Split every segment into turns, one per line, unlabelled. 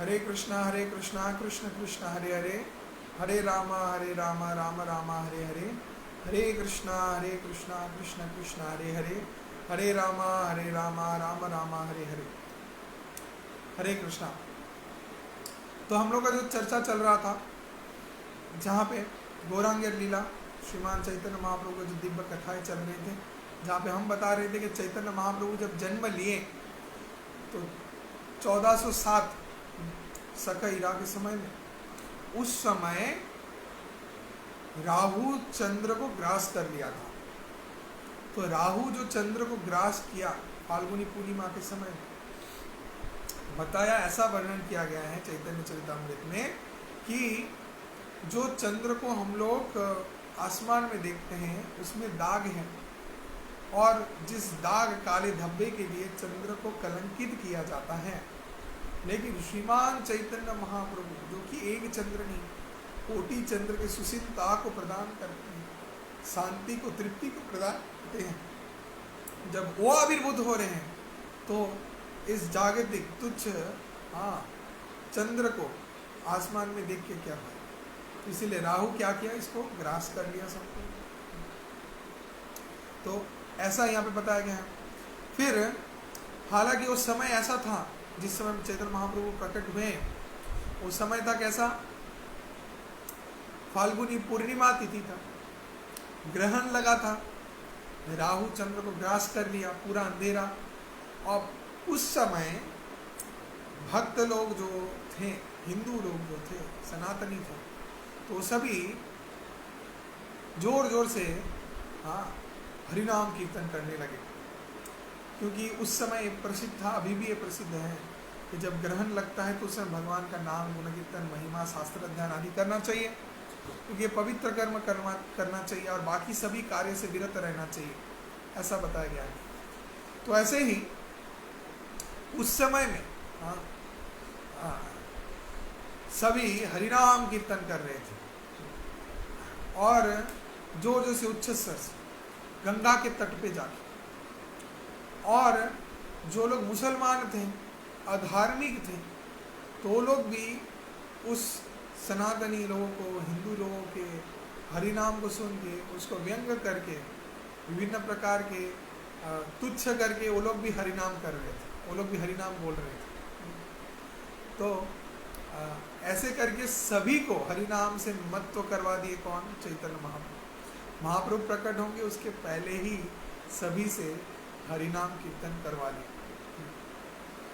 हरे कृष्णा कृष्ण कृष्ण हरे हरे, हरे राम राम राम हरे हरे, हरे कृष्णा कृष्ण कृष्ण हरे हरे, हरे राम राम राम हरे हरे। हरे कृष्णा। तो हम लोग का जो चर्चा चल रहा था, जहाँ पे गौरांग लीला श्रीमान चैतन्य महाप्रभु की जो दिव्य कथाएं चल रही थे, जहाँ पे हम बता रहे थे कि चैतन्य महाप्रभु जब जन्म लिए तो 1407 सका ईरा के समय में, उस समय राहु चंद्र को ग्रास कर लिया था। तो राहु जो चंद्र को ग्रास किया फाल्गुनी पूर्णिमा के समय में, बताया, ऐसा वर्णन किया गया है चैतन्य चरितामृत में कि जो चंद्र को हम लोग आसमान में देखते हैं उसमें दाग है, और जिस दाग काले धब्बे के लिए चंद्र को कलंकित किया जाता है, लेकिन श्रीमान चैतन्य महाप्रभु जो कि एक चंद्र नहीं, कोटि चंद्र के सुशीलता को प्रदान करते हैं, शांति को, तृप्ति को प्रदान करते हैं, जब वो आविर्भूत हो रहे हैं तो इस जागतिक तुच्छ चंद्र को आसमान में देख के क्या भाई, इसीलिए राहु क्या किया, इसको ग्रास कर लिया सबको। तो ऐसा यहाँ पे बताया गया है। फिर हालांकि उस समय ऐसा था जिस समय चैतन्य महाप्रभु प्रकट हुए, उस समय था कैसा, फाल्गुनी पूर्णिमा तिथि था, ग्रहण लगा था, राहु चंद्र को ग्रास कर लिया, पूरा अंधेरा। और उस समय भक्त लोग जो थे, हिंदू लोग जो थे, सनातनी थे, तो सभी जोर जोर से हरिनाम कीर्तन करने लगे, क्योंकि उस समय प्रसिद्ध था, अभी भी ये प्रसिद्ध है कि जब ग्रहण लगता है तो उस समय भगवान का नाम, गुण कीर्तन, महिमा, शास्त्र अध्ययन आदि करना चाहिए, क्योंकि ये पवित्र कर्म करना चाहिए और बाकी सभी कार्य से विरत रहना चाहिए, ऐसा बताया गया है। तो ऐसे ही उस समय में सभी हरिनाम कीर्तन कर रहे थे, और जोर जोर से उच्च स्वर से गंगा के तट पे जाके। और जो लोग मुसलमान थे, अधार्मिक थे, तो वो लोग भी उस सनातनी लोगों को, हिंदू लोगों के हरिनाम को सुन के उसको व्यंग करके, विभिन्न प्रकार के तुच्छ करके वो लोग भी हरिनाम कर रहे थे, वो लोग भी हरिनाम बोल रहे थे। तो ऐसे करके सभी को हरिनाम से मत तो करवा दिए कौन, चैतन्य महाप्रभु। महाप्रभु प्रकट होंगे उसके पहले ही सभी से हरिनाम कीर्तन करवा लिया,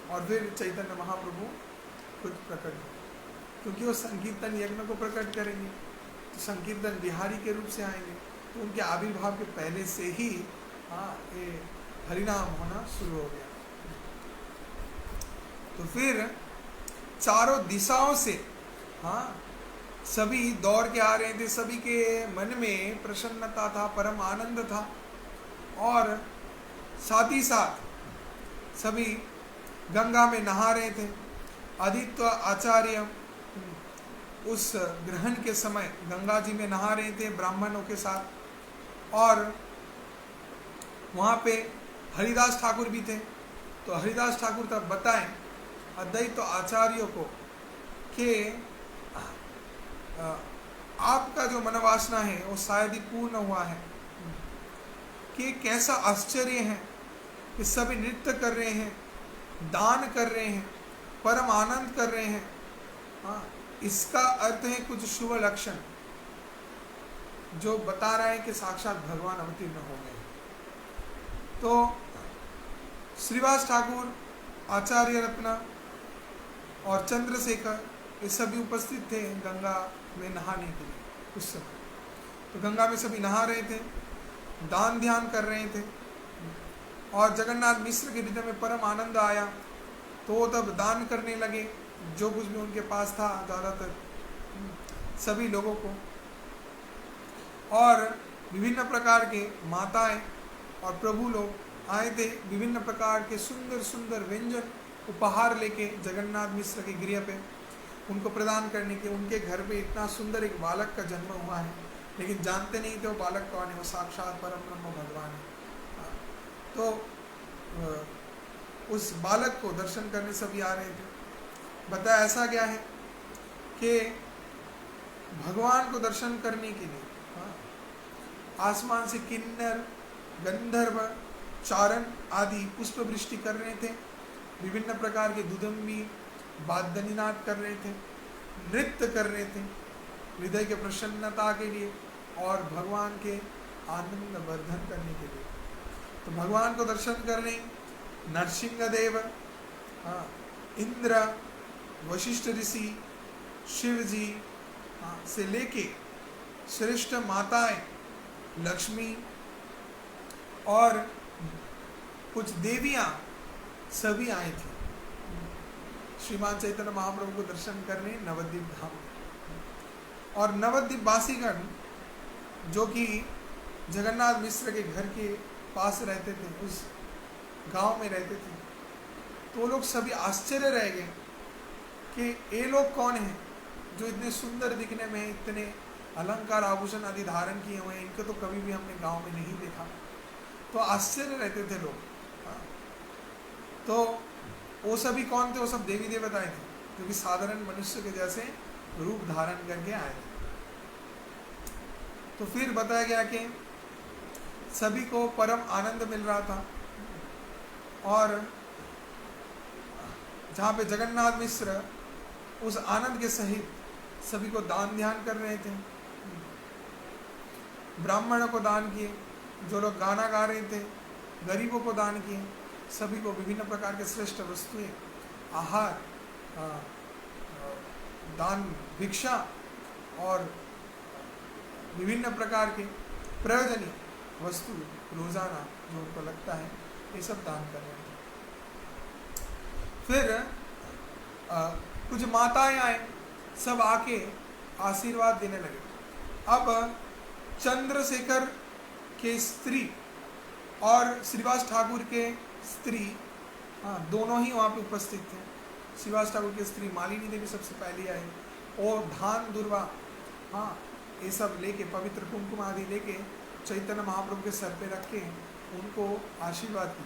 और फिर चैतन्य महाप्रभु खुद प्रकट हो, क्योंकि वो संकीर्तन यज्ञ को प्रकट करेंगे, तो संकीर्तन बिहारी के रूप से आएंगे, तो उनके आविर्भाव के पहले से ही ये हरिनाम होना शुरू हो गया। तो फिर चारों दिशाओं से सभी दौड़ के आ रहे थे, सभी के मन में प्रसन्नता था, परम आनंद था, और साथ ही साथ सभी गंगा में नहा रहे थे। आदित्य आचार्य उस ग्रहण के समय गंगा जी में नहा रहे थे ब्राह्मणों के साथ, और वहाँ पे हरिदास ठाकुर भी थे। तो हरिदास ठाकुर तब बताएं अद्वैत आचार्यों को कि आपका जो मनोवासना है वो शायद ही पूर्ण हुआ है, कि कैसा आश्चर्य है कि सभी नृत्य कर रहे हैं, दान कर रहे हैं, परम आनंद कर रहे हैं। इसका अर्थ है कुछ शुभ लक्षण जो बता रहा है कि साक्षात भगवान अवतीर्ण हो गए। तो श्रीवास ठाकुर, आचार्य रत्न और चंद्रशेखर ये सभी उपस्थित थे गंगा में नहाने के लिए उस समय। तो गंगा में सभी नहा रहे थे, दान ध्यान कर रहे थे, और जगन्नाथ मिश्र के हृदय में परम आनंद आया, तो वो तब दान करने लगे जो कुछ भी उनके पास था, ज़्यादातर सभी लोगों को। और विभिन्न प्रकार के माताएं और प्रभु लोग आए थे, विभिन्न प्रकार के सुंदर सुंदर व्यंजन उपहार लेके जगन्नाथ मिश्र के गृह पे उनको प्रदान करने के। उनके घर पे इतना सुंदर एक बालक का जन्म हुआ है, लेकिन जानते नहीं थे वो बालक कौन है, वो साक्षात परम ब्रह्म भगवान है। तो उस बालक को दर्शन करने सभी आ रहे थे। बताया ऐसा क्या है कि भगवान को दर्शन करने के लिए आसमान से किन्नर, गंधर्व, चारण आदि पुष्प वृष्टि कर रहे थे, विभिन्न प्रकार के दुदम्बी वाद्य निनाद कर रहे थे, नृत्य कर रहे थे हृदय के प्रसन्नता के लिए और भगवान के आनंद वर्धन करने के लिए। तो भगवान को दर्शन करने नरसिंह देव, इंद्र, वशिष्ठ ऋषि, शिव जी से लेके श्रेष्ठ माताएं लक्ष्मी और कुछ देवियां सभी आई थी श्रीमान चैतन्य महाप्रभु को दर्शन करने नवद्वीप धाम। और नवद्वीप वासीगण जो कि जगन्नाथ मिश्र के घर के पास रहते थे, उस गांव में रहते थे, तो लोग सभी आश्चर्य रह गए कि ये लोग कौन हैं जो इतने सुंदर दिखने में, इतने अलंकार आभूषण आदि धारण किए हुए हैं, इनको तो कभी भी हमने गांव में नहीं देखा। तो आश्चर्य रहते थे लोग। तो वो सभी कौन थे? वो सब देवी देवताएं थे जो कि साधारण मनुष्य के जैसे रूप धारण करके आए थे। तो फिर बताया गया कि सभी को परम आनंद मिल रहा था और जहाँ पे जगन्नाथ मिश्र उस आनंद के सहित सभी को दान ध्यान कर रहे थे। ब्राह्मणों को दान किए, जो लोग गाना गा रहे थे गरीबों को दान किए, सभी को विभिन्न प्रकार के श्रेष्ठ वस्तुएं, आहार, दान, भिक्षा और विभिन्न प्रकार के प्रयोजनीय वस्तु रोजाना जो उनको लगता है ये सब दान कर रहे थे। फिर कुछ माताएं आए, सब आके आशीर्वाद देने लगे। अब चंद्रशेखर के स्त्री और श्रीवास ठाकुर के स्त्री, दोनों ही वहाँ पे उपस्थित थे। श्रीवास ठाकुर की स्त्री मालिनी देवी सबसे पहले आई और धान दुर्वा ये सब लेके, पवित्र कुमकुम आदि लेके चैतन्य महाप्रभु के सर पे रख के उनको आशीर्वाद की।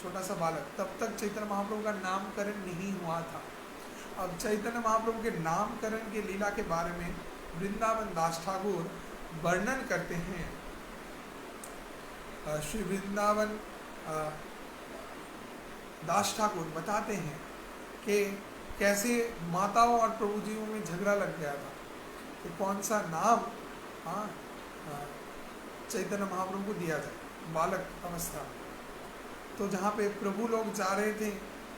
छोटा सा बालक, तब तक चैतन्य महाप्रभु का नामकरण नहीं हुआ था। अब चैतन्य महाप्रभु के नामकरण के लीला के बारे में वृंदावन दास ठाकुर वर्णन करते हैं। श्री वृंदावन दास ठाकुर बताते हैं कि कैसे माताओं और प्रभु जीवों में झगड़ा लग गया था कि कौन सा नाम चैतन्य महाप्रभु को दिया जाए बालक अवस्था में। तो जहाँ पे प्रभु लोग जा रहे थे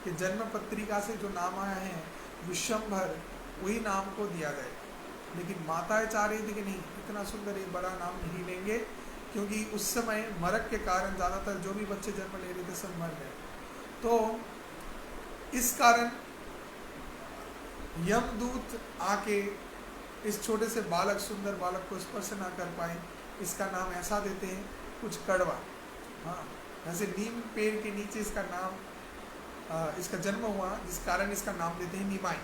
कि जन्म पत्रिका से जो नाम आया है विश्वम्भर, वही नाम को दिया जाए, लेकिन माताएं चाह रही थी कि नहीं, इतना सुंदर एक बड़ा नाम नहीं लेंगे, क्योंकि उस समय मरक के कारण ज़्यादातर जो भी बच्चे जन्म ले रहे थे सब मर गए। तो इस कारण यमदूत आके इस छोटे से बालक, सुंदर बालक को स्पर्श ना कर पाए, इसका नाम ऐसा देते हैं कुछ कड़वा। जैसे नीम पेड़ के नीचे इसका नाम, इसका जन्म हुआ, जिस कारण इसका नाम देते हैं निमाई।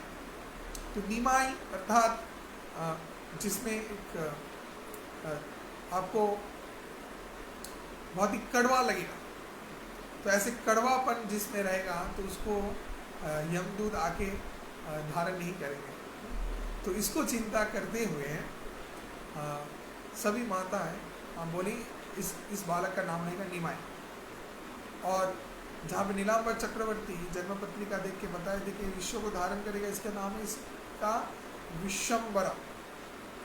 तो निमाई अर्थात जिसमें एक आपको बहुत ही कड़वा लगेगा, तो ऐसे कड़वापन जिसमें रहेगा तो उसको यमदूत आके धारण नहीं करेंगे। तो इसको चिंता करते हुए सभी माताएं बोली इस बालक का नाम रहेगा निमाई। और जहाँ पे नीलांबर चक्रवर्ती जन्म पत्रिका देख के बताए थे कि विश्व को धारण करेगा, इसका नाम है इसका विश्वम्भरा।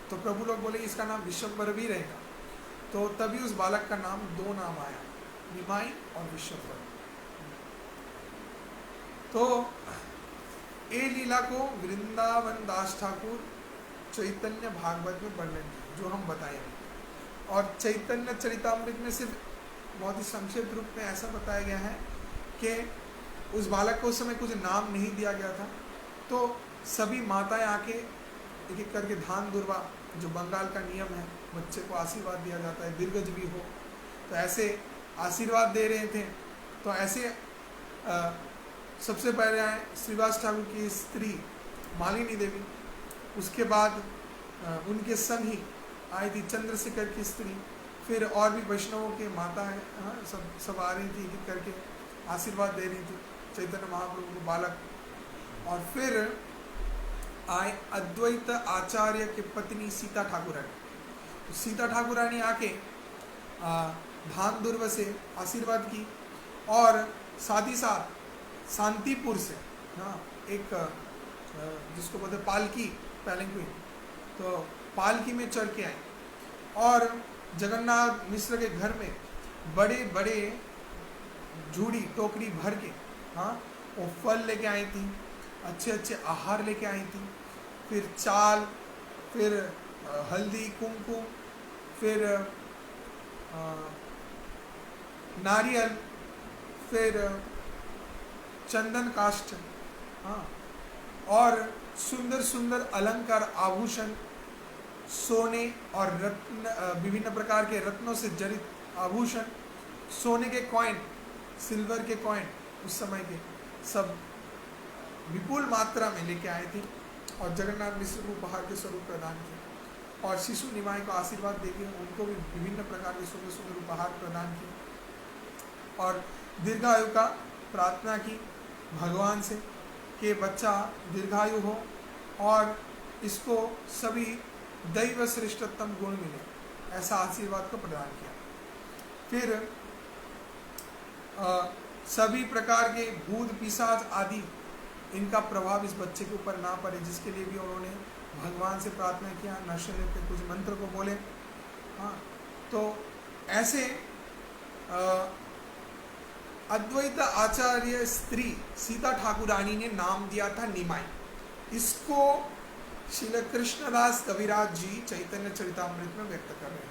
तो प्रभु लोग बोले इसका नाम विश्वम्भर भी रहेगा। तो तभी उस बालक का नाम, दो नाम आया, निमाई और विश्वम्भर। तो ये लीला को वृंदावन दास ठाकुर चैतन्य भागवत में वर्णन किया, जो हम बताएंगे। और चैतन्य चरितामृत में सिर्फ बहुत ही संक्षिप्त रूप में ऐसा बताया गया है कि उस बालक को उस समय कुछ नाम नहीं दिया गया था, तो सभी माताएं आके एक एक करके धान दुर्वा, जो बंगाल का नियम है, बच्चे को आशीर्वाद दिया जाता है, दीर्घज भी हो, तो ऐसे आशीर्वाद दे रहे थे। तो ऐसे सबसे पहले आए श्रीवास ठाकुर की स्त्री मालिनी देवी, उसके बाद उनके संग ही आई थी चंद्रशेखर की स्त्री, फिर और भी वैष्णवों के माताएं सब आ रही थी, एक करके आशीर्वाद दे रही थी चैतन्य महाप्रभु को बालक। और फिर आए अद्वैत आचार्य की पत्नी सीता ठाकुरानी। तो सीता ठाकुरानी आके धाम दुर्व से आशीर्वाद की, और साथ ही साथ शांतिपुर से, हाँ, एक जिसको बोलते पालकी, पैलेंक्विन, तो पालकी में चढ़ के आए और जगन्नाथ मिश्र के घर में बड़े बड़े झूड़ी टोकरी भर के, हाँ, वो फल लेके आई थी, अच्छे अच्छे आहार लेके आई थी, फिर चाल, फिर हल्दी कुमकुम, फिर नारियल, फिर चंदन काष्ठ, हाँ, और सुंदर सुंदर अलंकार आभूषण, सोने और रत्न, विभिन्न प्रकार के रत्नों से जड़ित आभूषण, सोने के कॉइन, सिल्वर के कॉइन उस समय के सब विपुल मात्रा में लेके आए थे और जगन्नाथ मिश्र को उपहार के स्वरूप प्रदान किए। और शिशु निमाई को आशीर्वाद देके उनको भी विभिन्न प्रकार के सुंदर सुंदर उपहार प्रदान किए और दीर्घायु का प्रार्थना की भगवान से कि बच्चा दीर्घायु हो और इसको सभी दैव श्रेष्ठतम गुण मिले, ऐसा आशीर्वाद को प्रदान किया। फिर सभी प्रकार के भूत पिशाच आदि इनका प्रभाव इस बच्चे के ऊपर ना पड़े, जिसके लिए भी उन्होंने भगवान से प्रार्थना किया, नशे पे कुछ मंत्र को बोले, हाँ। तो ऐसे अद्वैत आचार्य स्त्री सीता ठाकुरानी ने नाम दिया था निमाई। इसको श्रील कृष्णदास कविराज जी चैतन्य चरितामृत में व्यक्त कर रहे हैं।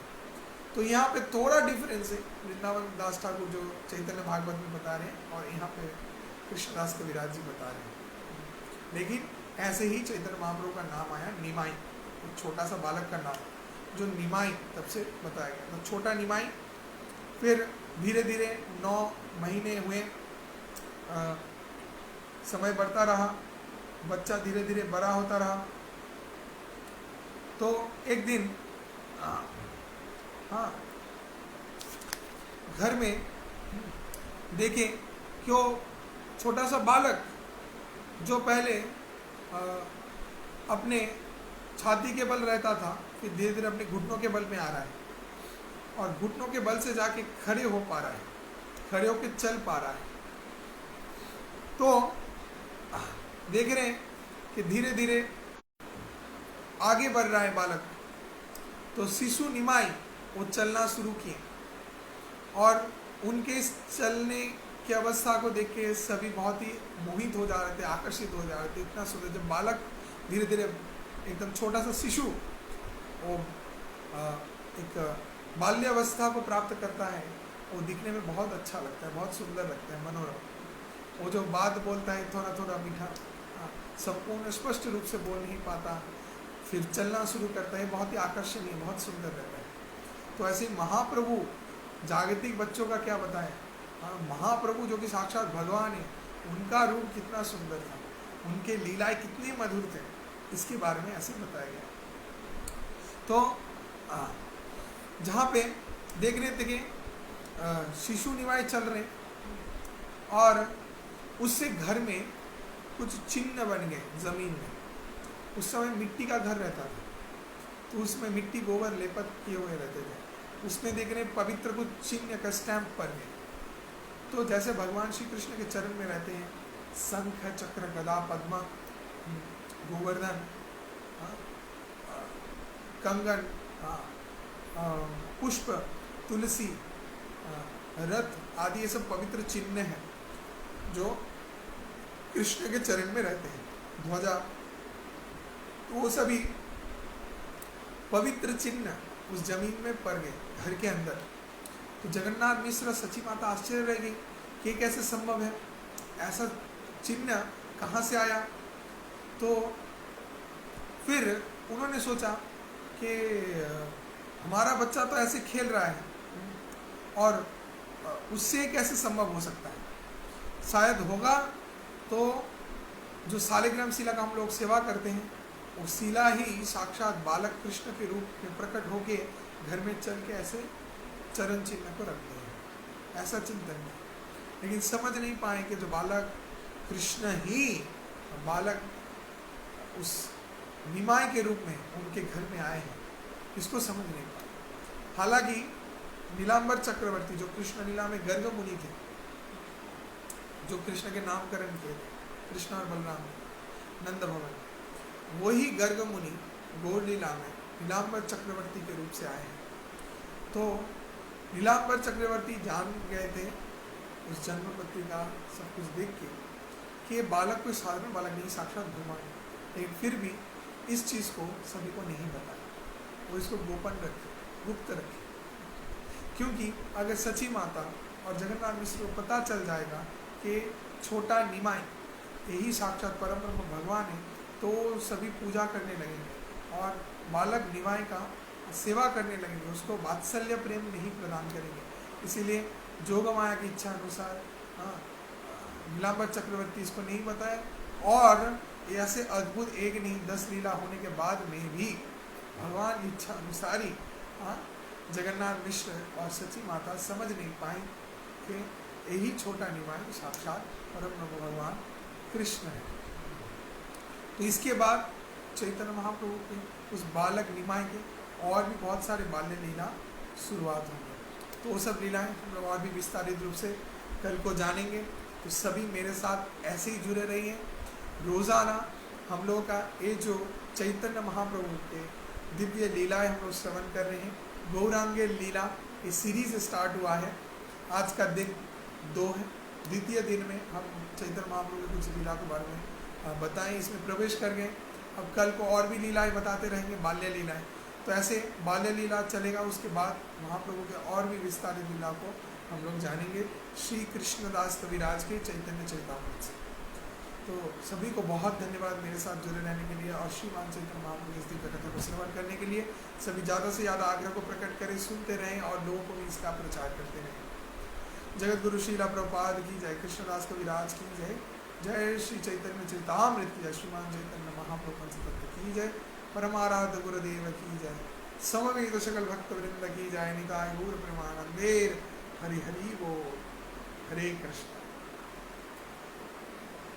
तो यहाँ पे थोड़ा डिफरेंस है, वृंदावन दास ठाकुर जो चैतन्य भागवत में बता रहे हैं और यहाँ पे कृष्णदास कविराज जी बता रहे हैं। लेकिन ऐसे ही चैतन्य महाप्रभु का नाम आया निमाई, एक छोटा सा बालक का नाम जो निमाई तब से बताया गया। तो छोटा निमाई, फिर धीरे धीरे 9 महीने हुए, समय बढ़ता रहा, बच्चा धीरे धीरे बड़ा होता रहा। तो एक दिन हाँ, घर में देखें क्यों छोटा सा बालक जो पहले अपने छाती के बल रहता था, फिर धीरे धीरे अपने घुटनों के बल में आ रहा है और घुटनों के बल से जाके खड़े हो पा रहा है, खड़े होकर चल पा रहा है। तो देख रहे हैं कि धीरे धीरे आगे बढ़ रहा है बालक। तो शिशु निमाई वो चलना शुरू किए और उनके इस चलने की अवस्था को देख के सभी बहुत ही मोहित हो जा रहे थे, आकर्षित हो जा रहे थे। इतना सुंदर, जब बालक धीरे धीरे एकदम छोटा सा शिशु वो एक बाल्यावस्था को प्राप्त करता है, वो दिखने में बहुत अच्छा लगता है, बहुत सुंदर लगता है, मनोरम। वो जो बात बोलता है थोड़ा थोड़ा मीठा, संपूर्ण स्पष्ट रूप से बोल नहीं पाता, फिर चलना शुरू करता है, बहुत ही आकर्षणीय, बहुत सुंदर रहता है। तो ऐसे महाप्रभु जागतिक बच्चों का क्या बताएं, महाप्रभु जो कि साक्षात भगवान है, उनका रूप कितना सुंदर था, उनके लीलाएं कितने मधुर थे, इसके बारे में ऐसे बताया गया। तो जहाँ पे देख रहे थे कि शिशु निवाय चल रहे और उससे घर में कुछ चिन्ह बन गए जमीन में। उस समय मिट्टी का घर रहता था, तो उसमें मिट्टी गोबर लेपत किए हुए रहते थे। उसमें देख रहे पवित्र कुछ चिन्ह का स्टैंप पड़ गए। तो जैसे भगवान श्री कृष्ण के चरण में रहते हैं, शंख चक्र गदा पद्म गोवर्धन कंगन पुष्प तुलसी रथ आदि, ये सब पवित्र चिन्ह हैं जो कृष्ण के चरण में रहते हैं, ध्वजा, तो वो सभी पवित्र चिन्ह उस जमीन में पड़ गए घर के अंदर। तो जगन्नाथ मिश्र सची माता आश्चर्य रह गई कि कैसे संभव है, ऐसा चिन्ह कहाँ से आया। तो फिर उन्होंने सोचा कि हमारा बच्चा तो ऐसे खेल रहा है और उससे कैसे संभव हो सकता है, शायद होगा तो जो शालिग्राम शिला का हम लोग सेवा करते हैं, वो शिला ही साक्षात बालक कृष्ण के रूप में प्रकट होके घर में चल के ऐसे चरण चिन्ह को रखते हैं, ऐसा चिंतन है। लेकिन समझ नहीं पाए कि जो बालक कृष्ण ही बालक उस निमाय के रूप में उनके घर में आए हैं, इसको समझ नहीं पाए। हालांकि नीलांबर चक्रवर्ती जो कृष्ण लीला में गर्ग मुनि थे, जो कृष्ण के नामकरण किए थे, कृष्ण और बलराम नंद भवन, वही गर्ग मुनि गौर लीला में नीलांबर चक्रवर्ती के रूप से आए हैं। तो नीलांबर चक्रवर्ती जान गए थे उस जन्म पत्रिका सब कुछ देख के कि ये बालक कोई साधारण बालक नहीं, साक्षात भगवान है। लेकिन फिर भी इस चीज़ को सभी को नहीं बताया, वो इसको गोपन रखे, गुप्त रखे, क्योंकि अगर सची माता और जगन्नाथ मिश्र को पता चल जाएगा कि छोटा निमाय यही साक्षात परम ब्रह्म भगवान है, तो सभी पूजा करने लगेंगे और बालक निमाय का सेवा करने लगेंगे, उसको वात्सल्य प्रेम नहीं प्रदान करेंगे। इसीलिए जोग माया की इच्छा अनुसार नीलांबर चक्रवर्ती इसको नहीं बताया, और ऐसे अद्भुत एक नहीं 10 लीला होने के बाद में भी भगवान की इच्छा अनुसार ही जगन्नाथ मिश्र और सची माता समझ नहीं पाए कि यही छोटा निमाय साक्षात परम ब्रह्म भगवान कृष्ण है। तो इसके बाद चैतन्य महाप्रभु के उस बालक निमाय के और भी बहुत सारे बाल्य लीला शुरुआत होंगे। तो वो सब लीलाएं हम लोग और भी विस्तारित रूप से कल को जानेंगे। तो सभी मेरे साथ ऐसे ही जुड़े रहिए। रोज़ाना हम लोगों का ये जो चैतन्य महाप्रभु के दिव्य लीलाएं हम लोग श्रवण कर रहे हैं, गौरांगे लीला ये सीरीज स्टार्ट हुआ है। आज का दिन 2 है। द्वितीय दिन में हम चैतन्य महाप्रभु के कुछ लीला के बारे में बताएं, इसमें प्रवेश कर गए। अब कल को और भी लीलाएं बताते रहेंगे, बाल्य लीलाएं। तो ऐसे बाल्य लीला चलेगा, उसके बाद महाप्रभु के और भी विस्तारित लीला को हम लोग जानेंगे श्री कृष्णदास कविराज के चैतन्य चरितामृत से। तो सभी को बहुत धन्यवाद मेरे साथ जुड़े रहने के लिए और श्रीमान चैतन्य महाप्रभु की दिव्य कथा को श्रवण करने के लिए। सभी ज़्यादा से ज़्यादा आग्रह को प्रकट करें, सुनते रहें और लोगों को भी इसका प्रचार करते रहें। जगत गुरु श्रीला प्रभुपाद की जय, कृष्णदास कविराज की जय, जय श्री चैतन्य चरितामृत की जय, श्रीमान चैतन्य महाप्रभु की जय, परमाराध्य गुरुदेव की जय, समवेत सकल भक्त वृंद की जय, निताय गौर प्रेमानंदेर हरि हरि बोल। हरे कृष्ण।